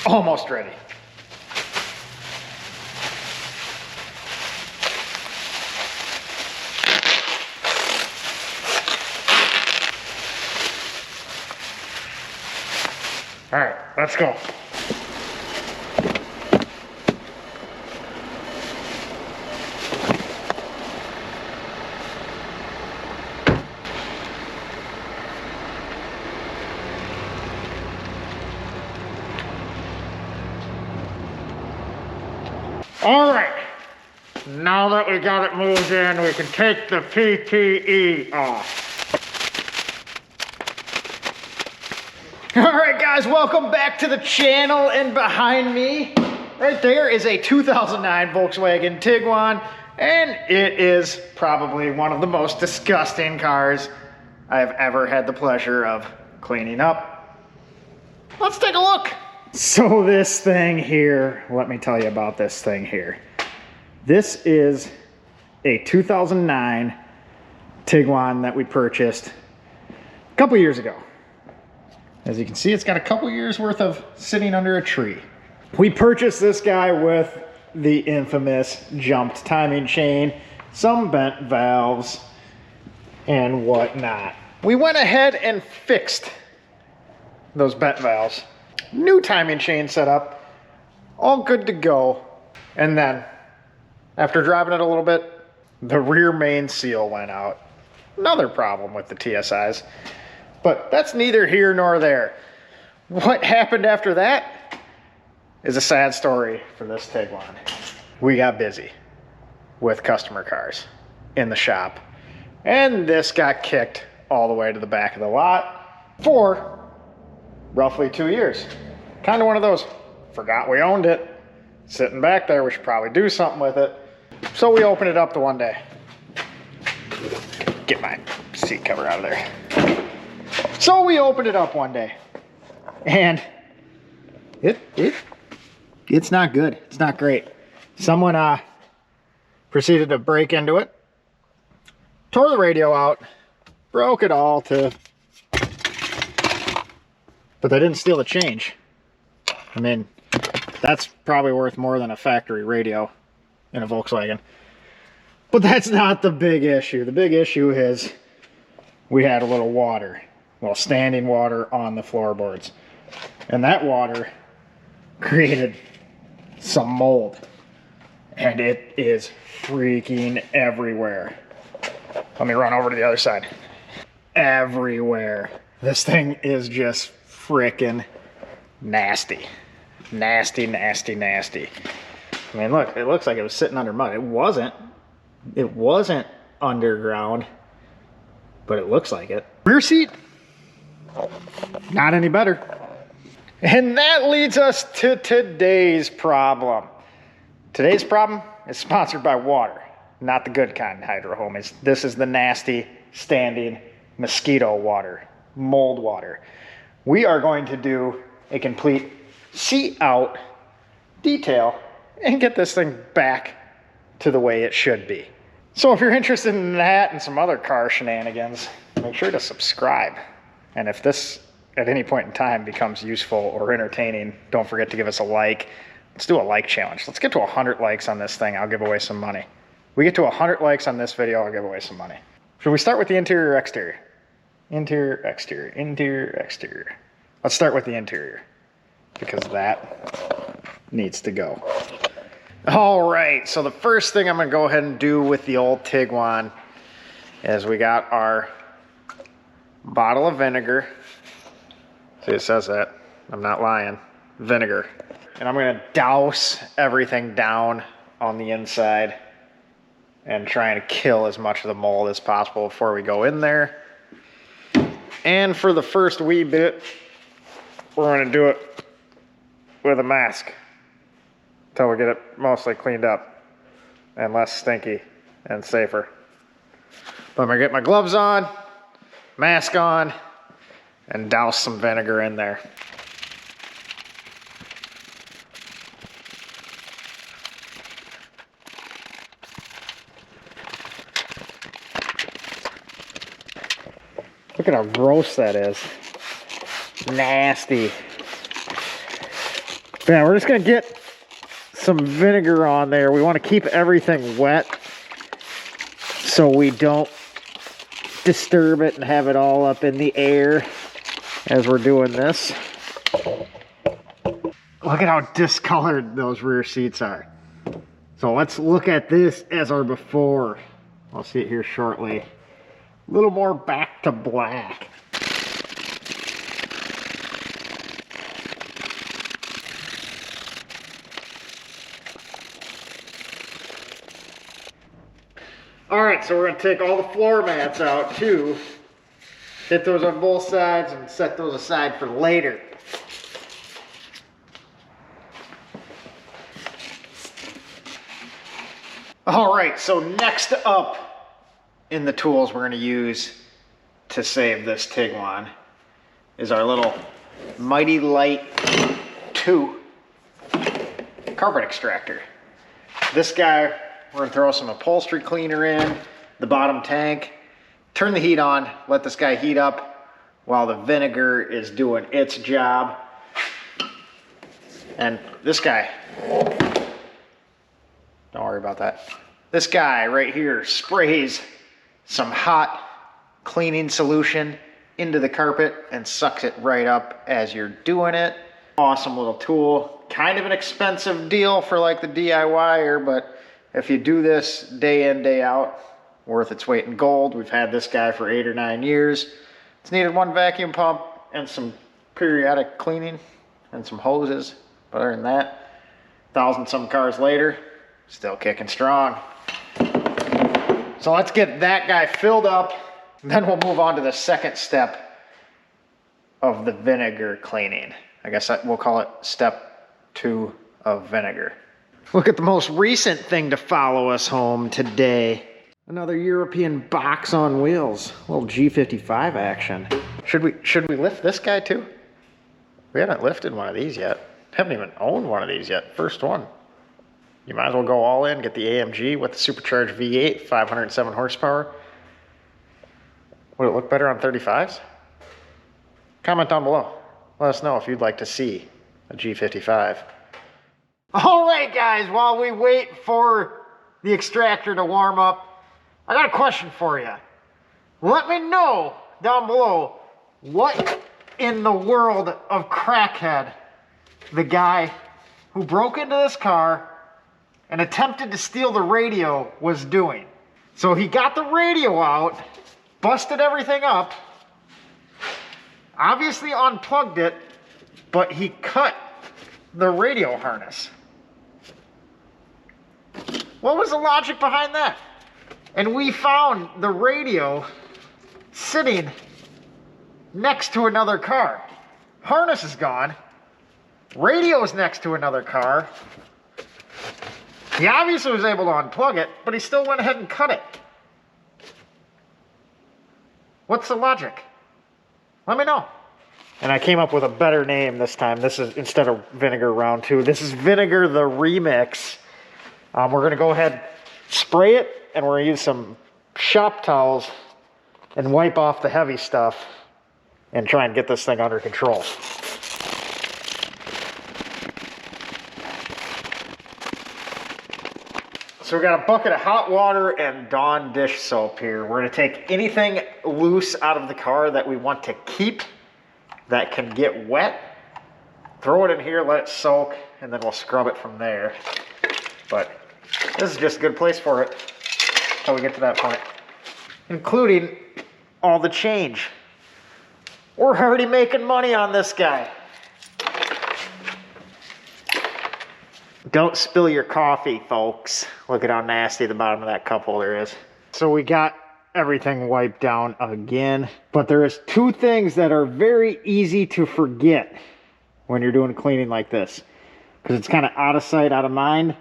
almost ready. All right, let's go. All right, now that we got it moved in, we can take the PPE off. All right, guys, welcome back to the channel. And behind me, right there, is a 2009 Volkswagen Tiguan, and it is probably one of the most disgusting cars I've ever had the pleasure of cleaning up. Let's take a look. So this thing here, let me tell you about this thing here. This is a 2009 Tiguan that we purchased a couple years ago. As you can see, it's got a couple years worth of sitting under a tree. We purchased this guy with the infamous jumped timing chain, some bent valves, and whatnot. We went ahead and fixed those bent valves. New timing chain set up, all good to go. And then, after driving it a little bit, the rear main seal went out. Another problem with the TSIs, but that's neither here nor there. What happened after that is a sad story for this Tiguan. We got busy with customer cars in the shop, and this got kicked all the way to the back of the lot for roughly 2 years. Kind of one of those, forgot we owned it, sitting back there, we should probably do something with it. So we opened it up the one day. Get my seat cover out of there. So we opened it up one day, and it's not good. It's not great. Someone proceeded to break into it, tore the radio out, broke it all but they didn't steal the change. I mean, that's probably worth more than a factory radio in a Volkswagen. But that's not the big issue. The big issue is we had a little water, well, standing water on the floorboards. And that water created some mold. And it is freaking everywhere. Let me run over to the other side. Everywhere. This thing is just freaking nasty. Nasty, nasty, nasty. I mean, look, it looks like it was sitting under mud. It wasn't. It wasn't underground, but it looks like it. Rear seat, not any better. And that leads us to today's problem. Today's problem is sponsored by water, not the good kind, Hydro Homies. This is the nasty, standing mosquito water, mold water. We are going to do a complete seat out detail and get this thing back to the way it should be. So if you're interested in that and some other car shenanigans, make sure to subscribe. And if this at any point in time becomes useful or entertaining, don't forget to give us a like. Let's do a like challenge. Let's get to 100 likes on this thing. I'll give away some money. We get to 100 likes on this video, I'll give away some money. Should we start with the interior or exterior? Interior, exterior, interior, exterior. Let's start with the interior, because that needs to go. All right, so the first thing I'm gonna go ahead and do with the old Tiguan is we got our bottle of vinegar. See, it says that. I'm not lying. Vinegar. And I'm gonna douse everything down on the inside and trying to kill as much of the mold as possible before we go in there. And for the first wee bit, we're gonna do it with a mask until we get it mostly cleaned up and less stinky and safer. But I'm gonna get my gloves on, mask on, and douse some vinegar in there. Look at how gross that is. Nasty. Yeah, we're just gonna get some vinegar on there. We want to keep everything wet so we don't disturb it and have it all up in the air as we're doing this. Look at how discolored those rear seats are. So let's look at this as our before. I'll see it here shortly. A little more back to black. All right, so we're gonna take all the floor mats out too. Hit those on both sides and set those aside for later. All right, so next up in the tools we're going to use to save this Tiguan is our little Mighty Light 2 carpet extractor. This guy, we're going to throw some upholstery cleaner in the bottom tank, turn the heat on, let this guy heat up while the vinegar is doing its job. And this guy, don't worry about that. This guy right here sprays some hot cleaning solution into the carpet and sucks it right up as you're doing it. Awesome little tool. Kind of an expensive deal for like the DIYer, but if you do this day in, day out, worth its weight in gold. We've had this guy for 8 or 9 years. It's needed one vacuum pump and some periodic cleaning and some hoses. But other than that, 1,000 some cars later, still kicking strong. So let's get that guy filled up, and then we'll move on to the second step of the vinegar cleaning. I guess we'll call it step 2 of vinegar. Look at the most recent thing to follow us home today. Another European box on wheels. A little G55 action. Should we lift this guy too? We haven't lifted one of these yet. Haven't even owned one of these yet. First one. You might as well go all in, get the AMG with the supercharged V8, 507 horsepower. Would it look better on 35s? Comment down below. Let us know if you'd like to see a G55. All right, guys, while we wait for the extractor to warm up, I got a question for you. Let me know down below what in the world of crackhead the guy who broke into this car and attempted to steal the radio was doing. So he got the radio out, busted everything up, obviously unplugged it, but he cut the radio harness. What was the logic behind that? And we found the radio sitting next to another car. Harness is gone. Radio is next to another car. He obviously was able to unplug it, but he still went ahead and cut it. What's the logic? Let me know. And I came up with a better name this time. This is, instead of Vinegar Round 2, this is Vinegar the Remix. We're going to go ahead, spray it, and we're going to use some shop towels and wipe off the heavy stuff and try and get this thing under control. So we got a bucket of hot water and Dawn dish soap here. We're going to take anything loose out of the car that we want to keep that can get wet, throw it in here, let it soak, and then we'll scrub it from there. But this is just a good place for it until we get to that point, including all the change. We're already making money on this guy. Don't spill your coffee, folks. Look at how nasty the bottom of that cup holder is. So we got everything wiped down again, but there is 2 things that are very easy to forget when you're doing cleaning like this, because it's kind of out of sight, out of mind.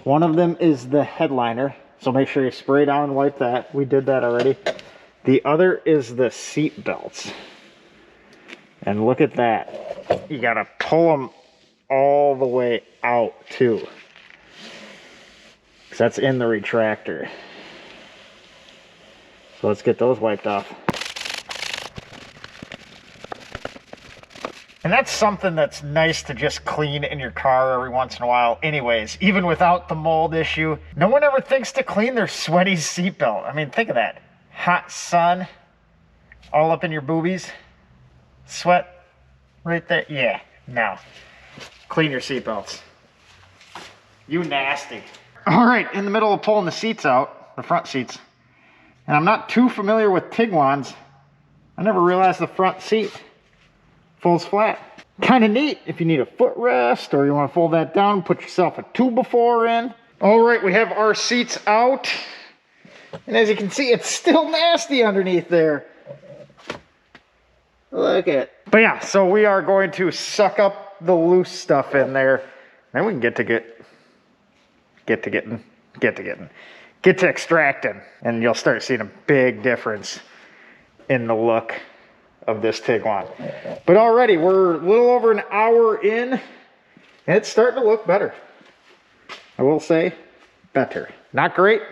One of them is the headliner, so make sure you spray down and wipe that. We did that already. The other is the seat belts. And look at that. You gotta pull them all the way out too, because that's in the retractor. So let's get those wiped off. And that's something that's nice to just clean in your car every once in a while anyways, even without the mold issue. No one ever thinks to clean their sweaty seatbelt. I mean, think of that. Hot sun all up in your boobies. Sweat right there. Yeah, no. Clean your seatbelts. You nasty. All right, in the middle of pulling the seats out, the front seats, and I'm not too familiar with Tiguan's. I never realized the front seat folds flat. Kind of neat if you need a footrest or you want to fold that down, put yourself a 2x4 in. All right, we have our seats out. And as you can see, it's still nasty underneath there. Look at it. But yeah, so we are going to suck up the loose stuff in there. Then we can get to extracting. And you'll start seeing a big difference in the look of this Tiguan. But already we're a little over an hour in and it's starting to look better. I will say better. Not great,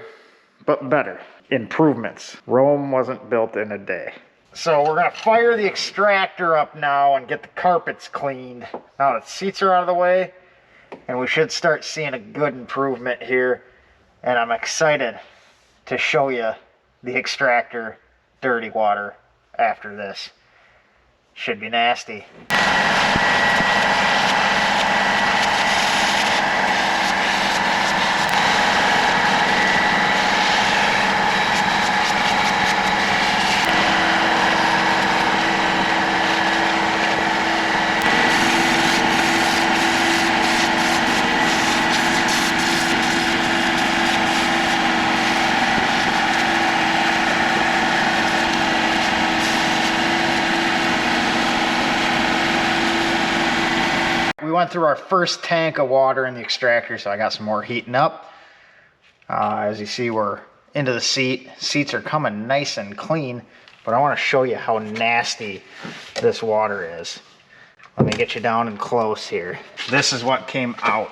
but better. Improvements. Rome wasn't built in a day. So we're gonna fire the extractor up now and get the carpets cleaned. Now the seats are out of the way and we should start seeing a good improvement here. And I'm excited to show you the extractor dirty water after this. Should be nasty. We went through our first tank of water in the extractor, so I got some more heating up. As you see, we're into the seat. Seats are coming nice and clean, but I want to show you how nasty this water is. Let me get you down and close here. This is what came out.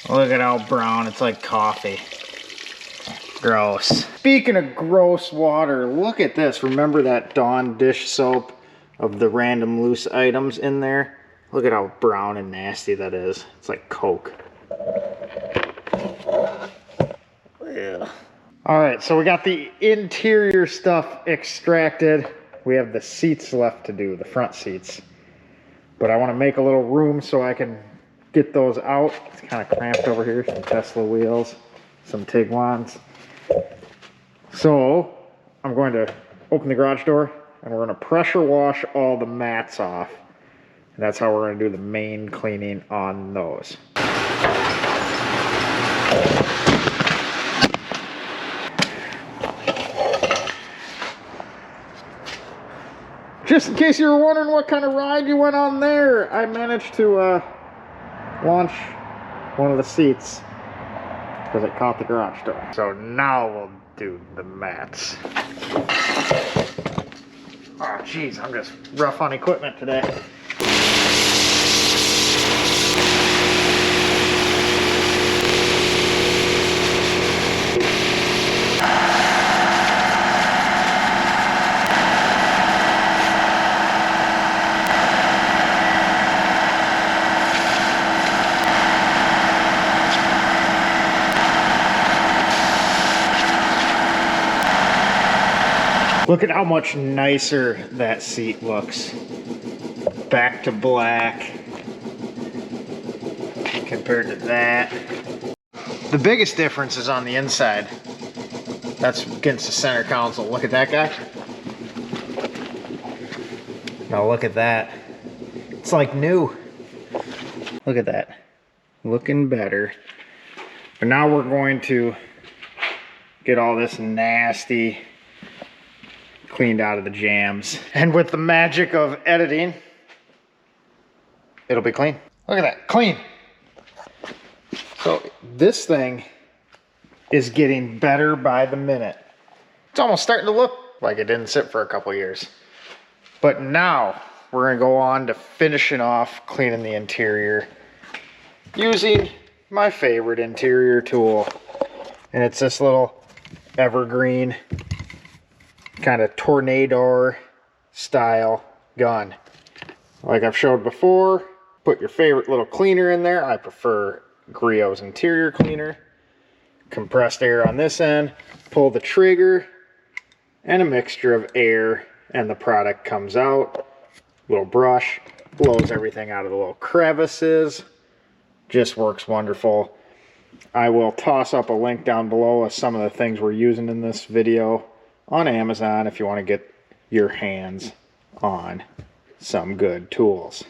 Look at how brown, it's like coffee. Gross. Speaking of gross water, look at this. Remember that Dawn dish soap of the random loose items in there? Look at how brown and nasty that is. It's like Coke. Yeah. All right, so we got the interior stuff extracted. We have the seats left to do, the front seats. But I want to make a little room so I can get those out. It's kind of cramped over here. Some Tesla wheels, some Tiguan's. So I'm going to open the garage door and we're going to pressure wash all the mats off. And that's how we're going to do the main cleaning on those. Just in case you were wondering what kind of ride you went on there, I managed to launch one of the seats because it caught the garage door. So now we'll do the mats. Oh geez, I'm just rough on equipment today. Look at how much nicer that seat looks. Back to black compared to that. The biggest difference is on the inside. That's against the center console. Look at that guy. Now look at that. It's like new. Look at that. Looking better. But now we're going to get all this nasty cleaned out of the jams. And with the magic of editing, it'll be clean. Look at that, clean. So this thing is getting better by the minute. It's almost starting to look like it didn't sit for a couple years. But now we're gonna go on to finishing off cleaning the interior using my favorite interior tool. And it's this little evergreen kind of tornado style gun. Like I've showed before, put your favorite little cleaner in there. I prefer Griot's interior cleaner. Compressed air on this end, pull the trigger, and a mixture of air, and the product comes out. Little brush, blows everything out of the little crevices. Just works wonderful. I will toss up a link down below of some of the things we're using in this video on Amazon if you want to get your hands on some good tools.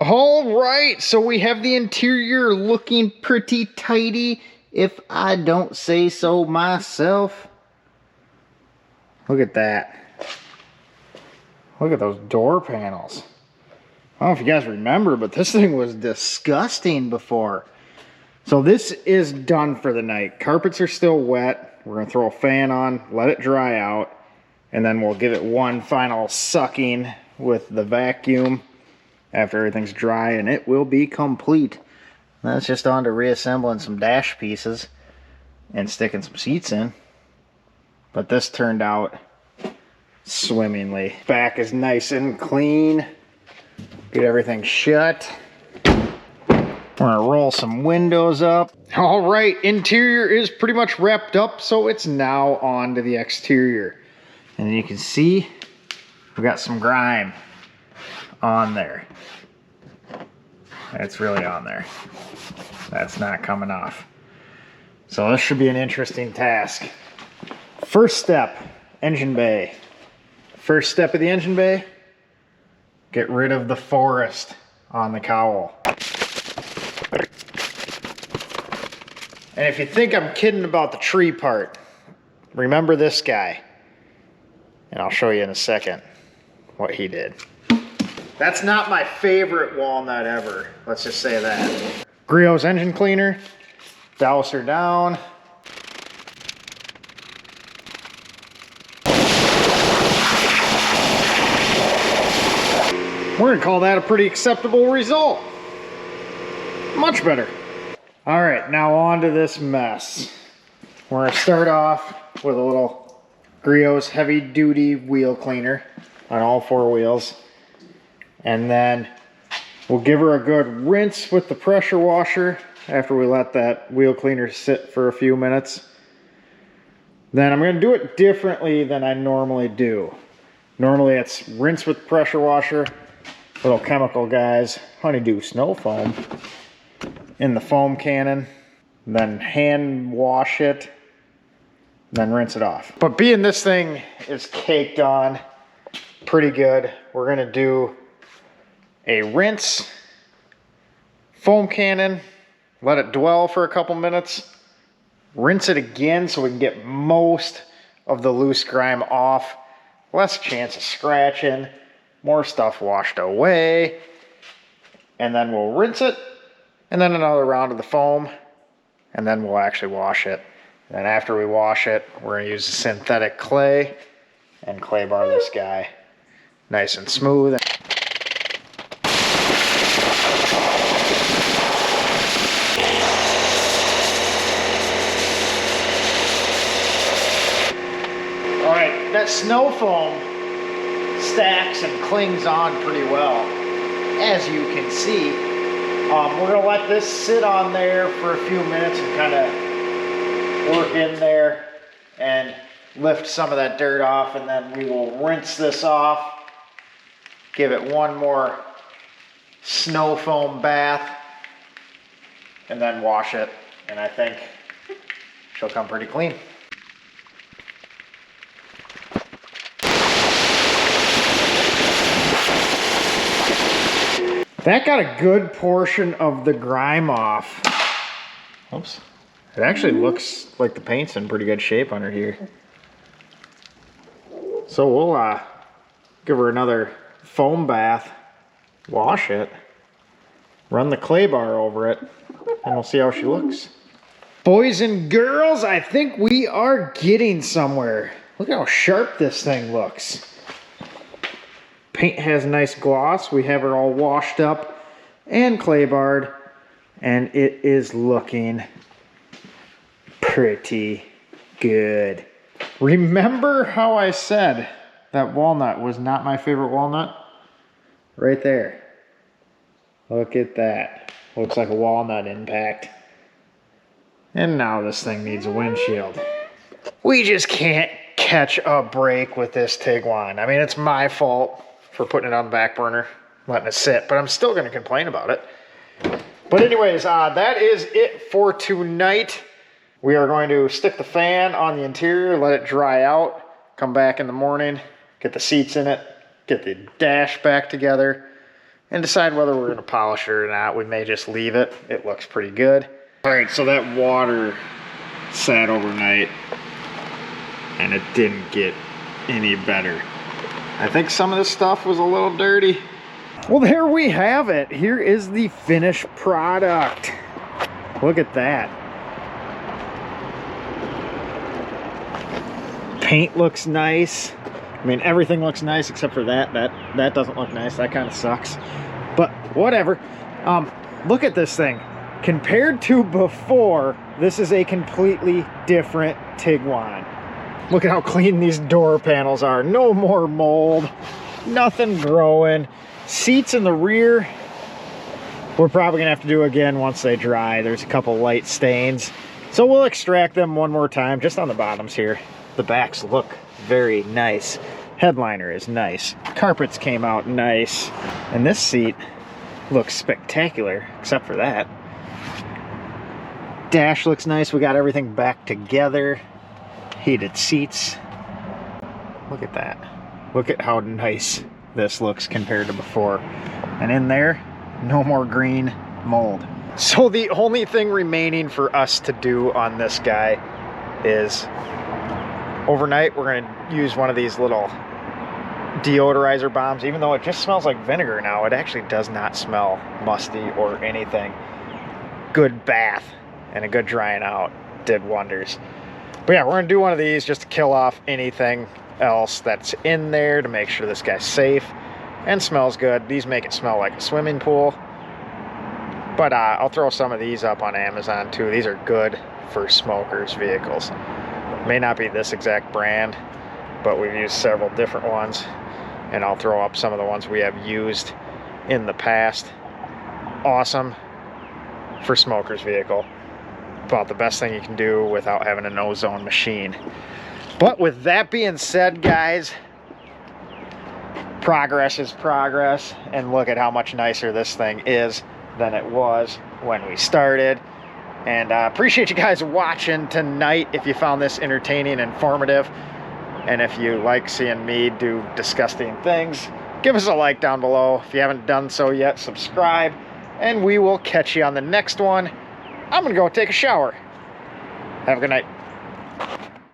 All right, so we have the interior looking pretty tidy, if I don't say so myself. Look at that. Look at those door panels. I don't know if you guys remember, but this thing was disgusting before. So this is done for the night. Carpets are still wet. We're gonna throw a fan on, let it dry out, and then we'll give it one final sucking with the vacuum after everything's dry, and it will be complete. That's just on to reassembling some dash pieces and sticking some seats in. But this turned out swimmingly. Back is nice and clean. Get everything shut. We're gonna roll some windows up. All right, interior is pretty much wrapped up, so it's now on to the exterior. And you can see we got some grime on there. It's really on there. That's not coming off. So this should be an interesting task. First step, engine bay. First step of the engine bay, get rid of the forest on the cowl. And if you think I'm kidding about the tree part, remember this guy. And I'll show you in a second what he did. That's not my favorite walnut ever. Let's just say that. Griot's engine cleaner, douse her down. We're gonna call that a pretty acceptable result. Much better. All right, now on to this mess. We're gonna start off with a little Griot's heavy duty wheel cleaner on all four wheels. And then we'll give her a good rinse with the pressure washer after we let that wheel cleaner sit for a few minutes. Then I'm gonna do it differently than I normally do. Normally it's rinse with pressure washer, little chemical guys, honeydew snow foam in the foam cannon, then hand wash it, then rinse it off. But being this thing is caked on pretty good, we're gonna do a rinse, foam cannon, let it dwell for a couple minutes, rinse it again so we can get most of the loose grime off, less chance of scratching, more stuff washed away, and then we'll rinse it, and then another round of the foam, and then we'll actually wash it. And then after we wash it, we're gonna use the synthetic clay and clay bar this guy nice and smooth. That snow foam stacks and clings on pretty well, as you can see. We're gonna let this sit on there for a few minutes and kind of work in there and lift some of that dirt off, and then we will rinse this off, give it one more snow foam bath, and then wash it, and I think she'll come pretty clean. That got a good portion of the grime off. Oops. It actually looks like the paint's in pretty good shape under here. So we'll give her another foam bath, wash it, run the clay bar over it, and we'll see how she looks. Boys and girls, I think we are getting somewhere. Look how sharp this thing looks. Paint has nice gloss. We have it all washed up and clay barred, and it is looking pretty good. Remember how I said that walnut was not my favorite walnut? Right there. Look at that. Looks like a walnut impact. And now this thing needs a windshield. We just can't catch a break with this Tiguan. I mean, it's my fault for putting it on the back burner, letting it sit, but I'm still going to complain about it. But anyways, that is it for tonight. We are going to stick the fan on the interior, let it dry out, come back in the morning, get the seats in it, get the dash back together, and decide whether we're going to polish it or not. We may just leave it. It looks pretty good. All right, so that water sat overnight, and it didn't get any better. I think some of this stuff was a little dirty. Well, there we have it. Here is the finished product. Look at that. Paint looks nice. I mean, everything looks nice except for that. That doesn't look nice. That kind of sucks. But whatever. Look at this thing. Compared to before, this is a completely different Tiguan. Look at how clean these door panels are. No more mold. Nothing growing. Seats in the rear, we're probably gonna have to do again once they dry. There's a couple light stains. So we'll extract them one more time, just on the bottoms here. The backs look very nice. Headliner is nice. Carpets came out nice. And this seat looks spectacular, except for that. Dash looks nice. We got everything back together. Heated seats. Look at that. Look at how nice this looks compared to before. And in there, no more green mold. So the only thing remaining for us to do on this guy is overnight we're going to use one of these little deodorizer bombs. Even though it just smells like vinegar now, it actually does not smell musty or anything. Good bath and a good drying out did wonders. But yeah, we're going to do one of these just to kill off anything else that's in there, to make sure this guy's safe and smells good. These make it smell like a swimming pool. But I'll throw some of these up on Amazon too. These are good for smokers' vehicles. May not be this exact brand, but we've used several different ones, and I'll throw up some of the ones we have used in the past. Awesome for smokers' vehicle. About the best thing you can do without having an ozone machine. But with that being said, guys, progress is progress, and look at how much nicer this thing is than it was when we started. And I appreciate you guys watching tonight. If you found this entertaining and informative, and if you like seeing me do disgusting things, give us a like down below. If you haven't done so yet, subscribe, and we will catch you on the next one. I'm gonna go take a shower. Have a good night.